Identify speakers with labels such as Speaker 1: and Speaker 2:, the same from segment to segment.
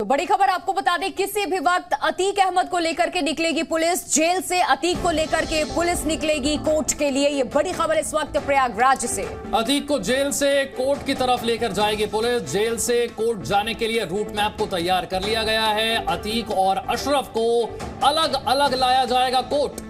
Speaker 1: बड़ी खबर आपको बता दें, किसी भी वक्त अतीक अहमद को लेकर के निकलेगी पुलिस। जेल से अतीक को लेकर के पुलिस निकलेगी कोर्ट के लिए। ये बड़ी खबर इस वक्त प्रयागराज से।
Speaker 2: अतीक को जेल से कोर्ट की तरफ लेकर जाएगी पुलिस। जेल से कोर्ट जाने के लिए रूट मैप को तैयार कर लिया गया है। अतीक और अशरफ को अलग अलग लाया जाएगा कोर्ट।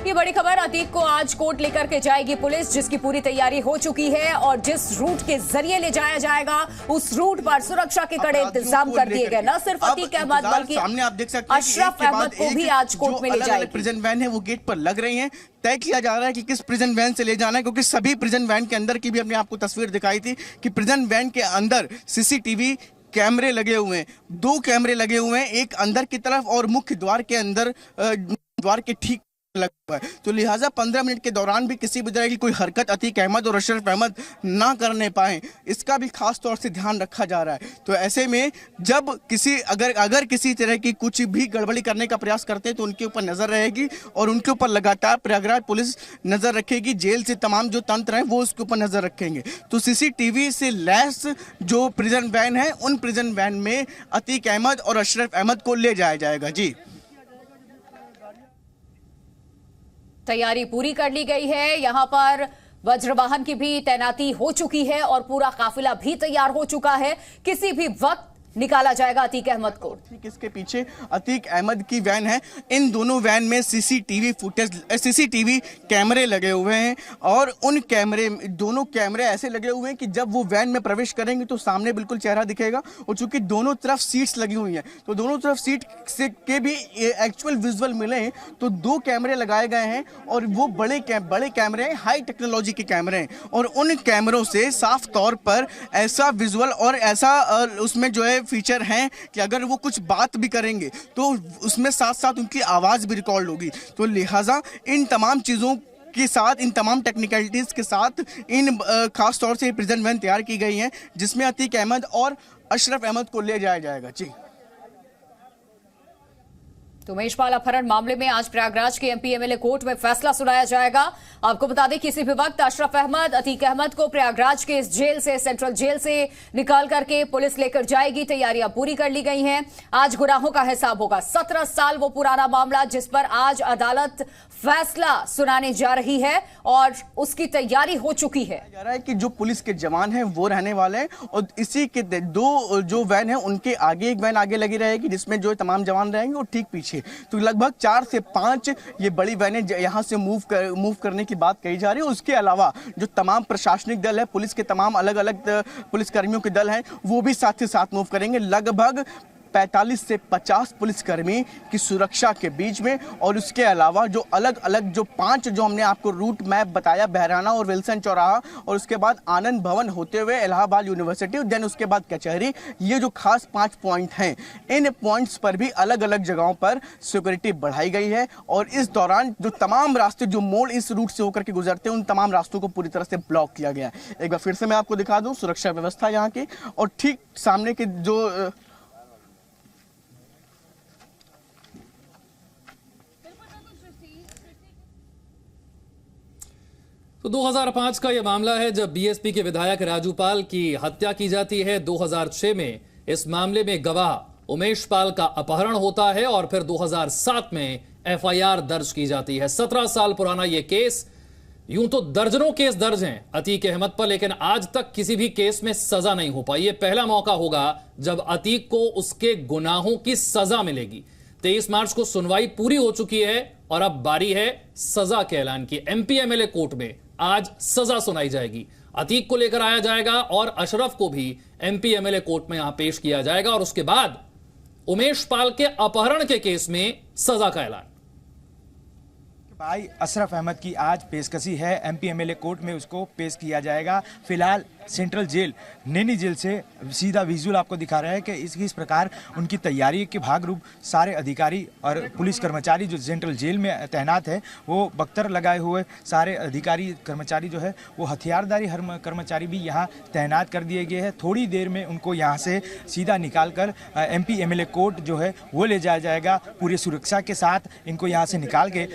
Speaker 1: ये बड़ी खबर, अतीक को आज कोर्ट लेकर के जाएगी पुलिस, जिसकी पूरी तैयारी हो चुकी है और जिस रूट के जरिए ले जाया जाएगा उस रूट पर सुरक्षा के कड़े इंतजाम कर दिए गए। न सिर्फ अतीक अहमद बल्कि
Speaker 3: सामने आप देख सकते हैं
Speaker 1: अशरफ अहमद को भी आज कोर्ट में ले जाएगी।
Speaker 3: प्रिजन वैन है वो गेट पर लग रही है। तय किया जा रहा है कि किस प्रिजन वैन से ले जाना है, क्योंकि सभी प्रिजन वैन के अंदर की भी हमने आपको तस्वीर दिखाई थी कि प्रिजन वैन के अंदर सीसीटीवी कैमरे लगे हुए हैं। 2 कैमरे लगे हुए हैं, एक अंदर की तरफ और मुख्य द्वार के अंदर द्वार के ठीक लगा हुआ है। तो लिहाजा 15 मिनट के दौरान भी किसी भी तरह की कोई हरकत अतीक अहमद और अशरफ अहमद ना करने पाए, इसका भी खास तौर से ध्यान रखा जा रहा है। तो ऐसे में जब किसी अगर किसी तरह की कुछ भी गड़बड़ी करने का प्रयास करते हैं तो उनके ऊपर नजर रहेगी और उनके ऊपर लगातार प्रयागराज पुलिस नजर रखेगी। जेल से तमाम जो तंत्र हैं वो उसके ऊपर नजर रखेंगे। तो सीसीटीवी से लैस जो प्रिजन वैन है, उन प्रिजन वैन में अतीक अहमद और अशरफ अहमद को ले जाया जाएगा। जी,
Speaker 1: तैयारी पूरी कर ली गई है। यहां पर वज्रवाहन की भी तैनाती हो चुकी है और पूरा काफिला भी तैयार हो चुका है। किसी भी वक्त निकाला जाएगा अतीक अहमद को।
Speaker 3: ठीक इसके पीछे अतीक अहमद की वैन है। इन दोनों वैन में सीसीटीवी कैमरे लगे हुए हैं और उन दोनों कैमरे ऐसे लगे हुए हैं कि जब वो वैन में प्रवेश करेंगे तो सामने बिल्कुल चेहरा दिखेगा। और चूंकि दोनों तरफ सीट्स लगी हुई हैं तो दोनों तरफ सीट से के भी एक्चुअल विजुअल मिले हैं। तो 2 कैमरे लगाए गए हैं और वो बड़े कैमरे हैं, हाई टेक्नोलॉजी के कैमरे हैं। और उन कैमरों से साफ तौर पर ऐसा विजुअल और ऐसा उसमें जो है फीचर हैं कि अगर वो कुछ बात भी करेंगे तो उसमें साथ साथ उनकी आवाज भी रिकॉर्ड होगी। तो लिहाजा इन तमाम चीजों के साथ, इन तमाम टेक्निकलिटीज के साथ इन खास तौर से प्रिजन वैन तैयार की गई हैं जिसमें अतीक अहमद और अशरफ अहमद को ले जाया जाएगा। जी,
Speaker 1: तो उमेशपाल अपहरण मामले में आज प्रयागराज के एमपी एमएलए कोर्ट में फैसला सुनाया जाएगा। आपको बता दें, किसी भी वक्त अशरफ अहमद, अतीक अहमद को प्रयागराज के इस जेल से, सेंट्रल जेल से निकाल करके पुलिस लेकर जाएगी। तैयारियां पूरी कर ली गई हैं। आज गुनाहों का हिसाब होगा। 17 साल वो पुराना मामला जिस पर आज अदालत फैसला सुनाने जा रही है और उसकी तैयारी हो चुकी है।
Speaker 3: जा रहा है कि जो पुलिस के जवान हैं वो रहने वाले हैं और इसी के 2 जो वैन है उनके आगे एक वैन आगे लगी रहेगी जिसमें जो तमाम जवान रहेंगे और ठीक पीछे। तो लगभग 4 से 5 ये बड़ी वैनें यहां से मूव करने की बात कही जा रही है। उसके अलावा जो तमाम प्रशासनिक दल है, पुलिस के तमाम अलग अलग पुलिस कर्मियों के दल हैं, वो भी साथ ही साथ मूव करेंगे। लगभग 45 से 50 पुलिसकर्मी की सुरक्षा के बीच में। और उसके अलावा जो अलग अलग जो 5 जो हमने आपको रूट मैप बताया, बहराना और विल्सन चौराहा और उसके बाद आनंद भवन होते हुए इलाहाबाद यूनिवर्सिटी, देन उसके बाद कचहरी, ये जो खास 5 पॉइंट हैं, इन पॉइंट्स पर भी अलग अलग जगहों पर सिक्योरिटी बढ़ाई गई है। और इस दौरान जो तमाम रास्ते, जो मोड़ इस रूट से होकर के गुजरते हैं, उन तमाम रास्तों को पूरी तरह से ब्लॉक किया गया है। एक बार फिर से मैं आपको दिखा दूं सुरक्षा व्यवस्था यहाँ की। और ठीक सामने के जो
Speaker 2: तो 2005 का यह मामला है जब बीएसपी के विधायक राजू पाल की हत्या की जाती है। 2006 में इस मामले में गवाह उमेश पाल का अपहरण होता है और फिर 2007 में एफआईआर दर्ज की जाती है। 17 साल पुराना यह केस। यूं तो दर्जनों केस दर्ज हैं अतीक अहमद पर, लेकिन आज तक किसी भी केस में सजा नहीं हो पाई। यह पहला मौका होगा जब अतीक को उसके गुनाहों की सजा मिलेगी। 23 मार्च को सुनवाई पूरी हो चुकी है और अब बारी है सजा के ऐलान की। एमपी एमएलए कोर्ट में आज सजा सुनाई जाएगी। अतीक को लेकर आया जाएगा और अशरफ को भी एमपी एमएलए कोर्ट में यहां पेश किया जाएगा और उसके बाद उमेश पाल के अपहरण के केस में सजा का ऐलान।
Speaker 4: भाई अशरफ अहमद की आज पेशकशी है। एमपी एमएलए कोर्ट में उसको पेश किया जाएगा। फिलहाल सेंट्रल जेल, नैनी जेल से सीधा विजुअल आपको दिखा रहा है कि इस प्रकार उनकी तैयारी के भाग रूप सारे अधिकारी और पुलिस कर्मचारी जो सेंट्रल जेल में तैनात है, वो बख्तर लगाए हुए सारे अधिकारी कर्मचारी जो है वो हथियारधारी हर कर्मचारी भी यहाँ तैनात कर दिए गए हैं। थोड़ी देर में उनको यहाँ से सीधा निकाल कर एमपी एमएलए कोर्ट जो है वो ले जाया जाएगा। पूरी सुरक्षा के साथ इनको यहाँ से निकाल के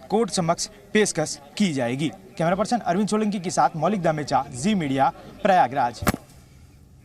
Speaker 4: कोर्ट समक्ष पेशकश की जाएगी। कैमरा पर्सन अरविंद सोलंकी के साथ मौलिक दामेचा, जी मीडिया, प्रयागराज।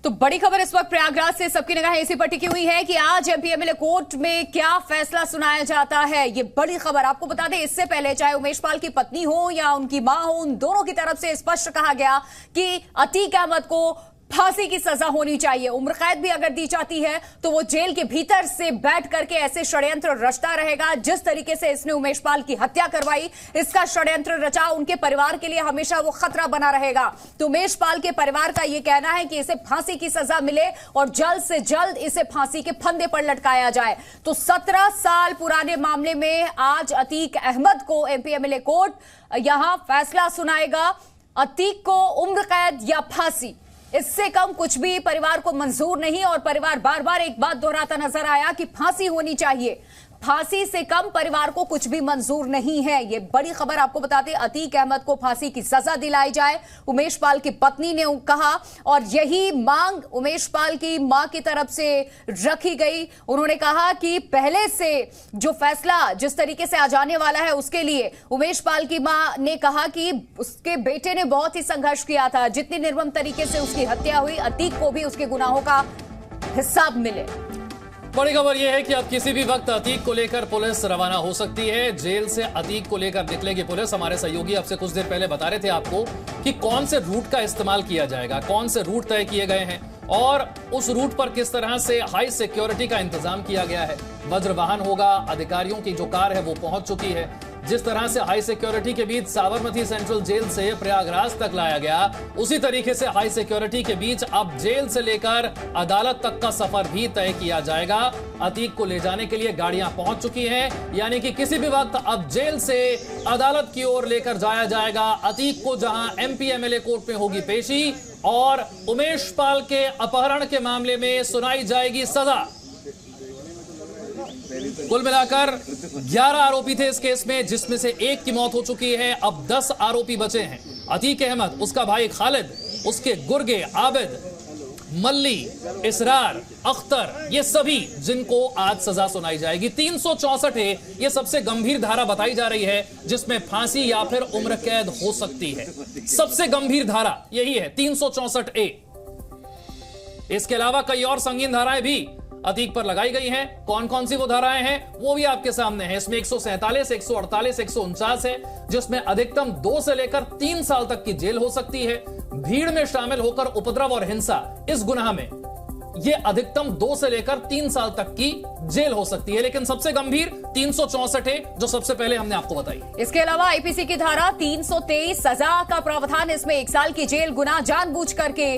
Speaker 1: तो बड़ी खबर इस वक्त प्रयागराज से सबकी निगाहें इसी पर टिकी हुई है कि आज एमपीएमएलए कोर्ट में क्या फैसला सुनाया जाता है। ये बड़ी खबर आपको बता दें, इससे पहले चाहे उमेश पाल की पत्नी हो या उनकी मां हो, उन दोनों की तरफ से स्पष्ट कहा गया कि अतीक अहमद को फांसी की सजा होनी चाहिए। उम्र कैद भी अगर दी जाती है तो वो जेल के भीतर से बैठ करके ऐसे षड्यंत्र रचता रहेगा। जिस तरीके से इसने उमेश पाल की हत्या करवाई, इसका षड्यंत्र रचा, उनके परिवार के लिए हमेशा वो खतरा बना रहेगा। तो उमेश पाल के परिवार का ये कहना है कि इसे फांसी की सजा मिले और जल्द से जल्द इसे फांसी के फंदे पर लटकाया जाए। तो 17 साल पुराने मामले में आज अतीक अहमद को एमपीएमएलए कोर्ट यहां फैसला सुनाएगा। अतीक को उम्र कैद या फांसी, इससे कम कुछ भी परिवार को मंजूर नहीं। और परिवार बार बार एक बात दोहराता नजर आया कि फांसी होनी चाहिए, फांसी से कम परिवार को कुछ भी मंजूर नहीं है। ये बड़ी खबर आपको बताते, अतीक अहमद को फांसी की सजा दिलाई जाए, उमेश पाल की पत्नी ने कहा। और यही मांग उमेश पाल की मां की तरफ से रखी गई। उन्होंने कहा कि पहले से जो फैसला जिस तरीके से आ जाने वाला है, उसके लिए उमेश पाल की मां ने कहा कि उसके बेटे ने बहुत ही संघर्ष किया था। जितनी निर्मम तरीके से उसकी हत्या हुई, अतीक को भी उसके गुनाहों का हिसाब मिले।
Speaker 2: बड़ी खबर यह है कि अब किसी भी वक्त अतीक को लेकर पुलिस रवाना हो सकती है। जेल से अतीक को लेकर निकलेगी पुलिस। हमारे सहयोगी अब से कुछ देर पहले बता रहे थे आपको कि कौन से रूट का इस्तेमाल किया जाएगा, कौन से रूट तय किए गए हैं और उस रूट पर किस तरह से हाई सिक्योरिटी का इंतजाम किया गया है। वज्र वाहन होगा, अधिकारियों की जो कार है वो पहुंच चुकी है। जिस तरह से हाई सिक्योरिटी के बीच साबरमती सेंट्रल जेल से प्रयागराज तक लाया गया, उसी तरीके से हाई सिक्योरिटी के बीच अब जेल से लेकर अदालत तक का सफर भी तय किया जाएगा। अतीक को ले जाने के लिए गाड़ियां पहुंच चुकी हैं, यानी कि किसी भी वक्त अब जेल से अदालत की ओर लेकर जाया जाएगा अतीक को, जहां एमपीएमएलए कोर्ट में होगी पेशी और उमेश पाल के अपहरण के मामले में सुनाई जाएगी सजा। कुल मिलाकर 11 आरोपी थे इस केस में, जिसमें से एक की मौत हो चुकी है। अब 10 आरोपी बचे हैं। अतीक अहमद, उसका भाई खालिद, उसके गुर्गे, आबिद, मल्ली, इसरार, अख्तर, ये सभी जिनको आज सजा सुनाई जाएगी। 364 है, ये सबसे गंभीर धारा बताई जा रही है जिसमें फांसी या फिर उम्र कैद हो सकती है। सबसे गंभीर धारा यही है, 364A। इसके अलावा कई और संगीन धाराएं भी अतीक पर लगाई गई हैं। कौन कौन सी वो धाराएं हैं वो भी आपके सामने है। इसमें 147, 148, 149 है, जिसमें अधिकतम 2 से लेकर 3 साल तक की जेल हो सकती है। भीड़ में शामिल होकर उपद्रव और हिंसा, इस गुनाह में ये अधिकतम 2 से लेकर 3 साल तक की जेल हो सकती है। लेकिन सबसे गंभीर 364 है, जो सबसे पहले हमने आपको बताई।
Speaker 1: इसके अलावा आईपीसी की धारा 323 सजा का प्रावधान, इसमें 1 साल की जेल, गुनाह जानबूझ करके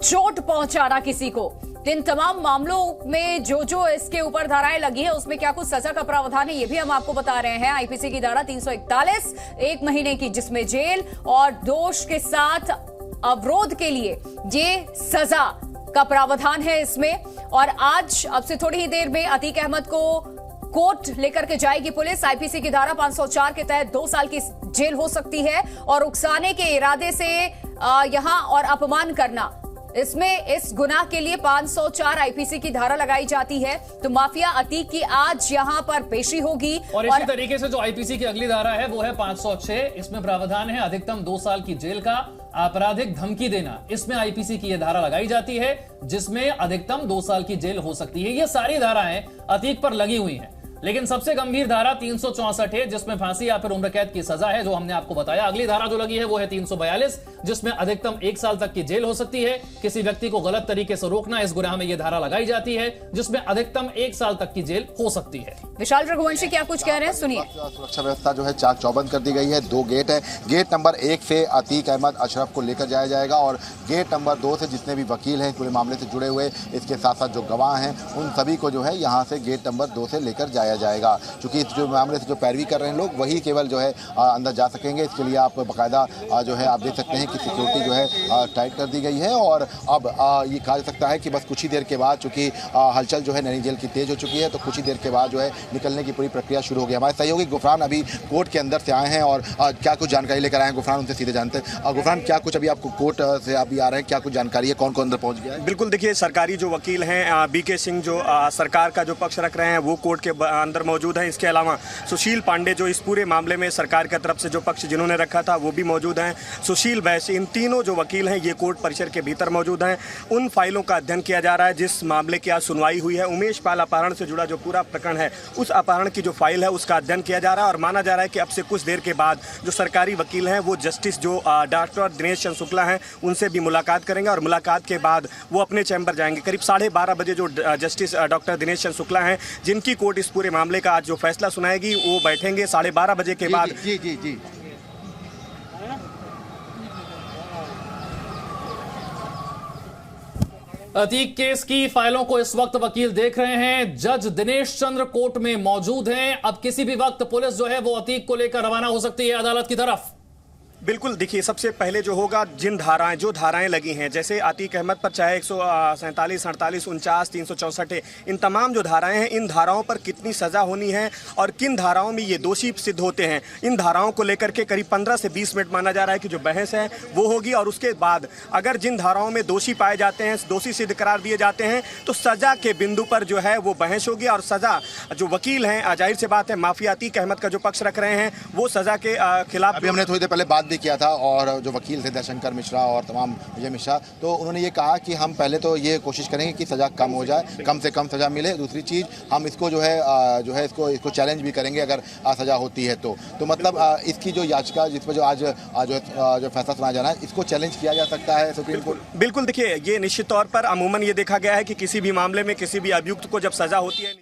Speaker 1: चोट पहुंचाना किसी को। इन तमाम मामलों में जो इसके ऊपर धाराएं लगी है, उसमें क्या कुछ सजा का प्रावधान है, ये भी हम आपको बता रहे हैं। आईपीसी की धारा 341, 1 महीने की जिसमें जेल और दोष के साथ अवरोध के लिए ये सजा का प्रावधान है इसमें। और आज अब से थोड़ी ही देर में अतीक अहमद को कोर्ट लेकर के जाएगी पुलिस। आईपीसी की धारा 504 के तहत 2 साल की जेल हो सकती है। और उकसाने के इरादे से यहां और अपमान करना, इसमें इस गुनाह के लिए 504 आईपीसी की धारा लगाई जाती है। तो माफिया अतीक की आज यहां पर पेशी होगी।
Speaker 2: और इसी तरीके से जो आईपीसी की अगली धारा है वो है 506। इसमें प्रावधान है अधिकतम 2 साल की जेल का। आपराधिक धमकी देना, इसमें आईपीसी की यह धारा लगाई जाती है, जिसमें अधिकतम 2 साल की जेल हो सकती है। ये सारी धाराएं अतीक पर लगी हुई हैं। लेकिन सबसे गंभीर धारा 364 है, जिसमें फांसी या फिर उम्र कैद की सजा है, जो हमने आपको बताया। अगली धारा जो लगी है वो है 342, जिसमें अधिकतम 1 साल तक की जेल हो सकती है। किसी व्यक्ति को गलत तरीके से रोकना, इस गुनाह में यह धारा लगाई जाती है, जिसमें अधिकतम 1 साल तक की जेल हो सकती है।
Speaker 1: विशाल रघुवंशी क्या कुछ कह रहे हैं, सुनिए।
Speaker 5: सुरक्षा व्यवस्था जो है चाक चौबंद कर दी गई है। 2 गेट है। गेट नंबर 1 से अतीक अहमद अशरफ को लेकर जाया जाएगा और गेट नंबर 2 से जितने भी वकील हैं पूरे मामले से जुड़े हुए, इसके साथ साथ जो गवाह हैं, उन सभी को जो है यहाँ से गेट नंबर 2 से लेकर जाया जाएगा। क्योंकि इस जो मामले से जो पैरवी कर रहे हैं लोग, वही केवल जो है अंदर जा सकेंगे। इसके लिए आप बाकायदा जो है आप देख सकते हैं कि सिक्योरिटी जो है टाइट कर दी गई है। और अब ये कहा जा सकता है कि बस कुछ ही देर के बाद, चूंकि हलचल जो है नैनी जेल की तेज हो चुकी है, तो कुछ ही देर के बाद जो है निकलने की पूरी प्रक्रिया शुरू हो गई। हमारे सहयोगी गुफरान अभी कोर्ट के अंदर से आए हैं और क्या कुछ जानकारी लेकर आए हैं, गुफरान उनसे सीधे जानते हैं। गुफरान, क्या कुछ अभी आपको कोर्ट से अभी आ रहे हैं, क्या कुछ जानकारी है, कौन कौन अंदर पहुंच गया है?
Speaker 6: बिल्कुल, देखिए सरकारी जो वकील हैं बीके सिंह, जो सरकार का जो पक्ष रख रहे हैं, वो कोर्ट के अंदर मौजूद हैं। इसके अलावा सुशील पांडे जो इस पूरे मामले में सरकार की तरफ से जो पक्ष जिन्होंने रखा था वो भी मौजूद हैं। सुशील वैश्य, इन तीनों जो वकील हैं ये कोर्ट परिसर के भीतर मौजूद हैं। उन फाइलों का अध्ययन किया जा रहा है जिस मामले की आज सुनवाई हुई है। उमेश पाल अपहरण से जुड़ा जो पूरा प्रकरण है उस अपहरण की जो फाइल है उसका अध्ययन किया जा रहा है और माना जा रहा है कि अब से कुछ देर के बाद जो सरकारी वकील हैं वो जस्टिस जो डॉक्टर दिनेश चंद्र शुक्ला हैं उनसे भी मुलाकात करेंगे और मुलाकात के बाद वो अपने चैम्बर जाएंगे। करीब 12:30 बजे जो जस्टिस डॉक्टर दिनेश चंद्र शुक्ला हैं जिनकी कोर्ट इस पूरे मामले का आज जो फैसला सुनाएगी वो बैठेंगे 12:30 बजे के बाद।
Speaker 5: जी
Speaker 2: अतीक केस की फाइलों को इस वक्त वकील देख रहे हैं। जज दिनेश चंद्र कोर्ट में मौजूद हैं। अब किसी भी वक्त पुलिस जो है वो अतीक को लेकर रवाना हो सकती है अदालत की तरफ।
Speaker 6: बिल्कुल, देखिए सबसे पहले जो होगा जो धाराएं लगी हैं जैसे आतिक अहमद पर चाहे 147, 48, 49, 364 इन तमाम जो धाराएं हैं इन धाराओं पर कितनी सज़ा होनी है और किन धाराओं में ये दोषी सिद्ध होते हैं इन धाराओं को लेकर के करीब 15 से 20 मिनट माना जा रहा है कि जो बहस है वो होगी। और उसके बाद अगर जिन धाराओं में दोषी पाए जाते हैं, दोषी सिद्ध करार दिए जाते हैं तो सज़ा के बिंदु पर जो है वो बहस होगी और सज़ा जो वकील हैं जाहिर सी बात है माफिया आतिक अहमद का जो पक्ष रख रहे हैं वो सज़ा के खिलाफ।
Speaker 5: अभी हमने थोड़ी देर पहले बात भी किया था और जो वकील थे दयाशंकर मिश्रा और तमाम विजय मिश्रा, तो उन्होंने ये कहा कि हम पहले तो ये कोशिश करेंगे कि सज़ा कम हो जाए, कम से कम सज़ा मिले। दूसरी चीज़ हम इसको जो है इसको चैलेंज भी करेंगे अगर सज़ा होती है तो मतलब इसकी जो याचिका जिस पर जो आज जो फैसला सुनाया जाना है इसको चैलेंज किया जा सकता है सुप्रीम कोर्ट।
Speaker 6: बिल्कुल, देखिए ये निश्चित तौर पर अमूमन ये देखा गया है कि किसी भी मामले में किसी भी अभियुक्त को जब सज़ा होती है